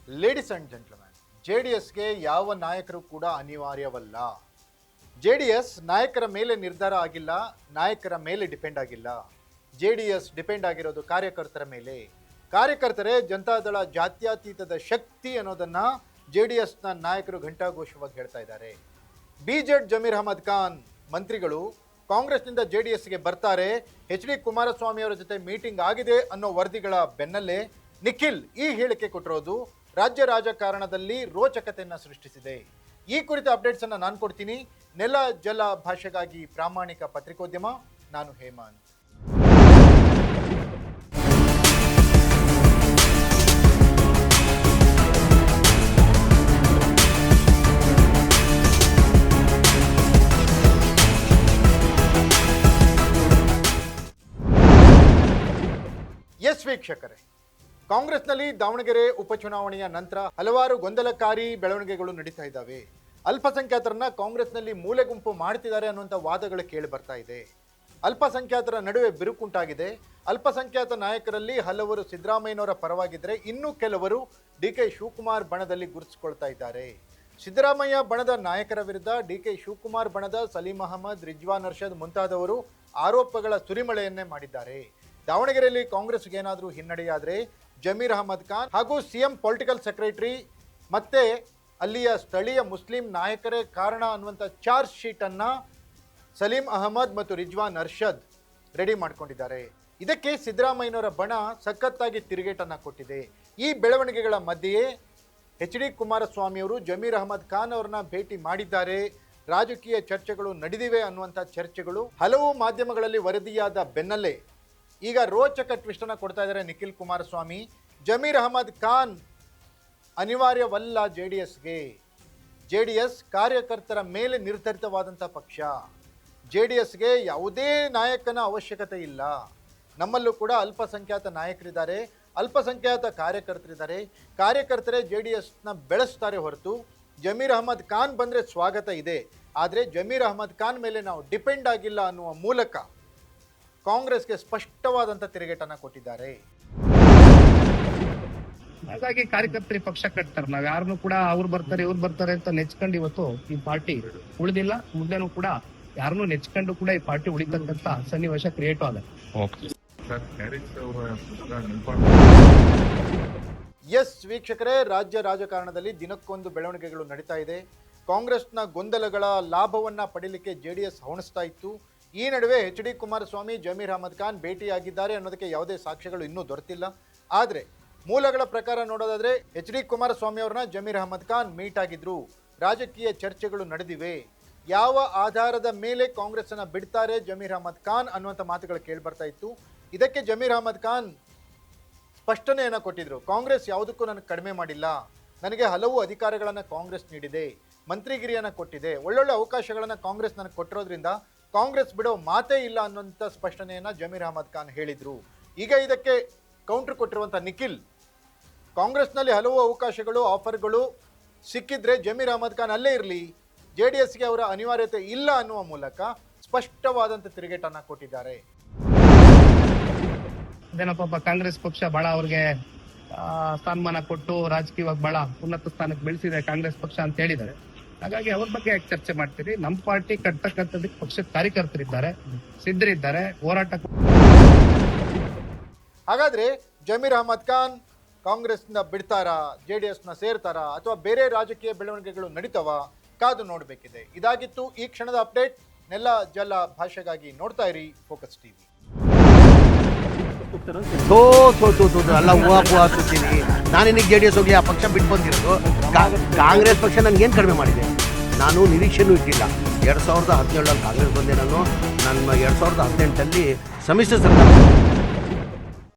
Ladies and gentleman, ಜೆಡಿಎಸ್ಗೆ ಯಾವ ನಾಯಕರು ಕೂಡ ಅನಿವಾರ್ಯವಲ್ಲ. ಜೆಡಿಎಸ್ ನಾಯಕರ ಮೇಲೆ ನಿರ್ಧಾರ ಆಗಿಲ್ಲ, ನಾಯಕರ ಮೇಲೆ ಡಿಪೆಂಡ್ ಆಗಿಲ್ಲ. ಜೆಡಿಎಸ್ ಡಿಪೆಂಡ್ ಆಗಿರೋದು ಕಾರ್ಯಕರ್ತರ ಮೇಲೆ. ಕಾರ್ಯಕರ್ತರೇ ಜನತಾದಳ ಜಾತ್ಯತೀತದ ಶಕ್ತಿ ಅನ್ನೋದನ್ನ ಜೆಡಿಎಸ್ನ ನಾಯಕರು ಘಂಟಾಘೋಷವಾಗಿ ಹೇಳ್ತಾ ಇದ್ದಾರೆ. ಬಿಜೆಡ್ ಜಮೀರ್ ಅಹಮದ್ ಖಾನ್ ಮಂತ್ರಿಗಳು ಕಾಂಗ್ರೆಸ್ನಿಂದ ಜೆಡಿಎಸ್ಗೆ ಬರ್ತಾರೆ, ಎಚ್ ಡಿ ಕುಮಾರಸ್ವಾಮಿ ಅವರ ಜೊತೆ ಮೀಟಿಂಗ್ ಆಗಿದೆ ಅನ್ನೋ ವರದಿಗಳ ಬೆನ್ನಲ್ಲೇ ನಿಖಿಲ್ ಈ ಹೇಳಿಕೆ ಕೊಟ್ಟಿರೋದು ರಾಜ್ಯ ರಾಜಕಾರಣದಲ್ಲಿ ರೋಚಕತೆಯನ್ನು ಸೃಷ್ಟಿಸಿದೆ. ಈ ಕುರಿತ ಅಪ್ಡೇಟ್ಸ್ ಅನ್ನು ನಾನು ಕೊಡ್ತೀನಿ. ನೆಲ ಜಲ ಭಾಷೆಗಾಗಿ ಪ್ರಾಮಾಣಿಕ ಪತ್ರಿಕೋದ್ಯಮ, ನಾನು ಹೇಮಂತ್. ಎಸ್ ವೀಕ್ಷಕರೇ, ಕಾಂಗ್ರೆಸ್ನಲ್ಲಿ ದಾವಣಗೆರೆ ಉಪಚುನಾವಣೆಯ ನಂತರ ಹಲವಾರು ಗೊಂದಲಕಾರಿ ಬೆಳವಣಿಗೆಗಳು ನಡೀತಾ ಇದ್ದಾವೆ. ಅಲ್ಪಸಂಖ್ಯಾತರನ್ನ ಕಾಂಗ್ರೆಸ್ನಲ್ಲಿ ಮೂಲೆ ಗುಂಪು ಮಾಡ್ತಿದ್ದಾರೆ ಅನ್ನುವಂಥ ವಾದಗಳು ಕೇಳಿ ಬರ್ತಾ ಇದೆ. ಅಲ್ಪಸಂಖ್ಯಾತರ ನಡುವೆ ಬಿರುಕುಂಟಾಗಿದೆ. ಅಲ್ಪಸಂಖ್ಯಾತ ನಾಯಕರಲ್ಲಿ ಹಲವರು ಸಿದ್ದರಾಮಯ್ಯನವರ ಪರವಾಗಿದ್ದರೆ, ಇನ್ನೂ ಕೆಲವರು ಡಿ.ಕೆ. ಶಿವಕುಮಾರ್ ಬಣದಲ್ಲಿ ಗುರುತಿಸಿಕೊಳ್ತಾ ಇದ್ದಾರೆ. ಸಿದ್ದರಾಮಯ್ಯ ಬಣದ ನಾಯಕರ ವಿರುದ್ಧ ಡಿ.ಕೆ. ಶಿವಕುಮಾರ್ ಬಣದ ಸಲೀಂ ಅಹಮದ್, ರಿಜ್ವಾನ್ ಅರ್ಷದ್ ಮುಂತಾದವರು ಆರೋಪಗಳ ಸುರಿಮಳೆಯನ್ನೇ ಮಾಡಿದ್ದಾರೆ. ದಾವಣಗೆರೆಯಲ್ಲಿ ಕಾಂಗ್ರೆಸ್ಗೆ ಏನಾದರೂ ಹಿನ್ನಡೆಯಾದರೆ ಜಮೀರ್ ಅಹಮದ್ ಖಾನ್ ಹಾಗೂ ಸಿಎಂ ಪೊಲಿಟಿಕಲ್ ಸೆಕ್ರೆಟರಿ ಮತ್ತೆ ಅಲ್ಲಿಯ ಸ್ಥಳೀಯ ಮುಸ್ಲಿಂ ನಾಯಕರೇ ಕಾರಣ ಅನ್ನುವಂಥ ಚಾರ್ಜ್ ಶೀಟನ್ನು ಸಲೀಂ ಅಹಮದ್ ಮತ್ತು ರಿಜ್ವಾನ್ ಅರ್ಷದ್ ರೆಡಿ ಮಾಡ್ಕೊಂಡಿದ್ದಾರೆ. ಇದಕ್ಕೆ ಸಿದ್ದರಾಮಯ್ಯನವರ ಬಣ ಸಖತ್ತಾಗಿ ತಿರುಗೇಟನ್ನು ಕೊಟ್ಟಿದೆ. ಈ ಬೆಳವಣಿಗೆಗಳ ಮಧ್ಯೆಯೇ ಎಚ್ ಡಿ ಕುಮಾರಸ್ವಾಮಿಯವರು ಜಮೀರ್ ಅಹಮದ್ ಖಾನ್ ಅವರನ್ನ ಭೇಟಿ ಮಾಡಿದ್ದಾರೆ, ರಾಜಕೀಯ ಚರ್ಚೆಗಳು ನಡೆದಿವೆ ಅನ್ನುವಂಥ ಚರ್ಚೆಗಳು ಹಲವು ಮಾಧ್ಯಮಗಳಲ್ಲಿ ವರದಿಯಾದ ಬೆನ್ನಲ್ಲೇ ಈಗ ರೋಚಕ ಟ್ವಿಸ್ಟ್ ಅನ್ನು ಕೊಡ್ತಾ ಇದ್ದಾರೆ ನಿಖಿಲ್ ಕುಮಾರಸ್ವಾಮಿ. ಜಮೀರ್ ಅಹಮದ್ ಖಾನ್ ಅನಿವಾರ್ಯವಲ್ಲ ಜೆಡಿಎಸ್ಗೆ. ಜೆಡಿಎಸ್ ಕಾರ್ಯಕರ್ತರ ಮೇಲೆ ನಿರ್ಧರಿತವಾದಂಥ ಪಕ್ಷ. ಜೆಡಿಎಸ್ಗೆ ಯಾವುದೇ ನಾಯಕನ ಅವಶ್ಯಕತೆ ಇಲ್ಲ. ನಮ್ಮಲ್ಲೂ ಕೂಡ ಅಲ್ಪಸಂಖ್ಯಾತ ನಾಯಕರಿದ್ದಾರೆ, ಅಲ್ಪಸಂಖ್ಯಾತ ಕಾರ್ಯಕರ್ತರಿದ್ದಾರೆ. ಕಾರ್ಯಕರ್ತರೇ ಜೆಡಿಎಸ್ನ ಬೆಳೆಸ್ತಾರೆ ಹೊರತು ಜಮೀರ್ ಅಹಮದ್ ಖಾನ್ ಬಂದರೆ ಸ್ವಾಗತ ಇದೆ, ಆದರೆ ಜಮೀರ್ ಅಹಮದ್ ಖಾನ್ ಮೇಲೆ ನಾವು ಡಿಪೆಂಡ್ ಆಗಿಲ್ಲ ಅನ್ನುವ ಮೂಲಕ ಕಾಂಗ್ರೆಸ್ಗೆ ಸ್ಪಷ್ಟವಾದಂಥ ತಿರುಗೇಟನ್ನು ಕೊಟ್ಟಿದ್ದಾರೆ. ಹಾಗಾಗಿ ಕಾರ್ಯಕರ್ತರಿ ಪಕ್ಷ ಕಟ್ತಾರೆ. ನಾವ್ ಯಾರನ್ನು ಕೂಡ ಅವ್ರು ಬರ್ತಾರೆ ಇವ್ರು ಬರ್ತಾರೆ ಅಂತ ನೆಚ್ಕೊಂಡು ಇವತ್ತು ಈ ಪಾರ್ಟಿ ಉಳಿದಿಲ್ಲ. ಮುಂದೆನೂ ಕೂಡ ಯಾರನ್ನು ನೆಚ್ಕೊಂಡು ಕೂಡ ಈ ಪಾರ್ಟಿ ಉಳಿತಕ್ಕಂತ ಸನ್ನಿವೇಶ ಕ್ರಿಯೇಟ್ ಆದ. ಎಸ್ ವೀಕ್ಷಕರೇ, ರಾಜ್ಯ ರಾಜಕಾರಣದಲ್ಲಿ ದಿನಕ್ಕೊಂದು ಬೆಳವಣಿಗೆಗಳು ನಡೀತಾ ಇದೆ. ಕಾಂಗ್ರೆಸ್ನ ಗೊಂದಲಗಳ ಲಾಭವನ್ನ ಪಡೀಲಿಕ್ಕೆ ಜೆಡಿಎಸ್ ಹವಣಿಸ್ತಾ ಇತ್ತು. ಈ ನಡುವೆ ಎಚ್ ಡಿ ಕುಮಾರಸ್ವಾಮಿ ಜಮೀರ್ ಅಹಮದ್ ಖಾನ್ ಭೇಟಿಯಾಗಿದ್ದಾರೆ ಅನ್ನೋದಕ್ಕೆ ಯಾವುದೇ ಸಾಕ್ಷ್ಯಗಳು ಇನ್ನೂ ದೊರೆತಿಲ್ಲ. ಆದರೆ ಮೂಲಗಳ ಪ್ರಕಾರ ನೋಡೋದಾದ್ರೆ ಎಚ್ ಡಿ ಕುಮಾರಸ್ವಾಮಿ ಅವ್ರನ್ನ ಜಮೀರ್ ಅಹಮದ್ ಖಾನ್ ಮೀಟ್ ಆಗಿದ್ರು, ರಾಜಕೀಯ ಚರ್ಚೆಗಳು ನಡೆದಿವೆ. ಯಾವ ಆಧಾರದ ಮೇಲೆ ಕಾಂಗ್ರೆಸ್ ಅನ್ನ ಬಿಡ್ತಾರೆ ಜಮೀರ್ ಅಹಮದ್ ಖಾನ್ ಅನ್ನುವಂಥ ಮಾತುಗಳು ಕೇಳಿಬರ್ತಾ ಇತ್ತು. ಇದಕ್ಕೆ ಜಮೀರ್ ಅಹಮದ್ ಖಾನ್ ಸ್ಪಷ್ಟನೆಯನ್ನು ಕೊಟ್ಟಿದ್ರು. ಕಾಂಗ್ರೆಸ್ ಯಾವುದಕ್ಕೂ ನನಗೆ ಕಡಿಮೆ ಮಾಡಿಲ್ಲ, ನನಗೆ ಹಲವು ಅಧಿಕಾರಗಳನ್ನು ಕಾಂಗ್ರೆಸ್ ನೀಡಿದೆ, ಮಂತ್ರಿಗಿರಿಯನ್ನು ಕೊಟ್ಟಿದೆ, ಒಳ್ಳೊಳ್ಳೆ ಅವಕಾಶಗಳನ್ನು ಕಾಂಗ್ರೆಸ್ ನನಗೆ ಕೊಟ್ಟಿರೋದ್ರಿಂದ ಕಾಂಗ್ರೆಸ್ ಬಿಡೋ ಮಾತೇ ಇಲ್ಲ ಅನ್ನುವಂಥ ಸ್ಪಷ್ಟನೆಯನ್ನು ಜಮೀರ್ ಅಹಮದ್ ಖಾನ್ ಹೇಳಿದರು. ಈಗ ಇದಕ್ಕೆ ಕೌಂಟರ್ ಕೊಟ್ಟಿರುವಂಥ ನಿಖಿಲ್, ಕಾಂಗ್ರೆಸ್ನಲ್ಲಿ ಹಲವು ಅವಕಾಶಗಳು ಆಫರ್ಗಳು ಸಿಕ್ಕಿದ್ರೆ ಜಮೀರ್ ಅಹಮದ್ ಖಾನ್ ಅಲ್ಲೇ ಇರಲಿ, ಜೆಡಿಎಸ್ಗೆ ಅವರ ಅನಿವಾರ್ಯತೆ ಇಲ್ಲ ಅನ್ನುವ ಮೂಲಕ ಸ್ಪಷ್ಟವಾದಂಥ ತಿರುಗೇಟನ್ನು ಕೊಟ್ಟಿದ್ದಾರೆ. ಅದೇನಪ್ಪ ಕಾಂಗ್ರೆಸ್ ಪಕ್ಷ ಬಹಳ ಅವ್ರಿಗೆ ಸ್ಥಾನಮಾನ ಕೊಟ್ಟು ರಾಜಕೀಯವಾಗಿ ಬಹಳ ಉನ್ನತ ಸ್ಥಾನಕ್ಕೆ ಬೆಳೆಸಿದೆ ಕಾಂಗ್ರೆಸ್ ಪಕ್ಷ ಅಂತ ಹೇಳಿದ್ದಾರೆ. ಹಾಗಾಗಿ ಅವ್ರ ಬಗ್ಗೆ ಯಾಕೆ ಚರ್ಚೆ ಮಾಡ್ತೀರಿ? ನಮ್ಮ ಪಾರ್ಟಿ ಕಟ್ಟತಕ್ಕಂಥದಕ್ಕೆ ಪಕ್ಷದ ಕಾರ್ಯಕರ್ತರಿದ್ದಾರೆ, ಸಿದ್ಧರಿದ್ದಾರೆ, ಹೋರಾಟ. ಹಾಗಾದ್ರೆ ಜಮೀರ್ ಅಹಮದ್ ಖಾನ್ ಕಾಂಗ್ರೆಸ್ನ ಬಿಡ್ತಾರಾ, ಜೆಡಿಎಸ್ನ ಸೇರ್ತಾರಾ, ಅಥವಾ ಬೇರೆ ರಾಜಕೀಯ ಬೆಳವಣಿಗೆಗಳು ನಡೀತಾವ? ಕಾದು ನೋಡಬೇಕಿದೆ. ಇದಾಗಿತ್ತು ಈ ಕ್ಷಣದ ಅಪ್ಡೇಟ್. ನೆಲ ಜಲ ಭಾಷೆಗಾಗಿ ನೋಡ್ತಾ ಇರಿ ಫೋಕಸ್ ಟಿವಿ. ಅಲ್ಲ ನಾನಿನಿಗೆ ಜೆಡಿಎಸ್ ಹೋಗಿ ಆ ಪಕ್ಷ ಬಿಟ್ಟು ಬಂದಿರೋದು. ಕಾಂಗ್ರೆಸ್ ಪಕ್ಷ ನನಗೇನು ಕಡಿಮೆ ಮಾಡಿದೆ? ನಾನು ನಿರೀಕ್ಷೆನೂ ಇಟ್ಟಿಲ್ಲ. 2017 ಕಾಂಗ್ರೆಸ್ ಬಂದೆ. ನಾನು ನನ್ನ 2018 ಸಮ್ಮಿಶ್ರ ಸರ್ಕಾರ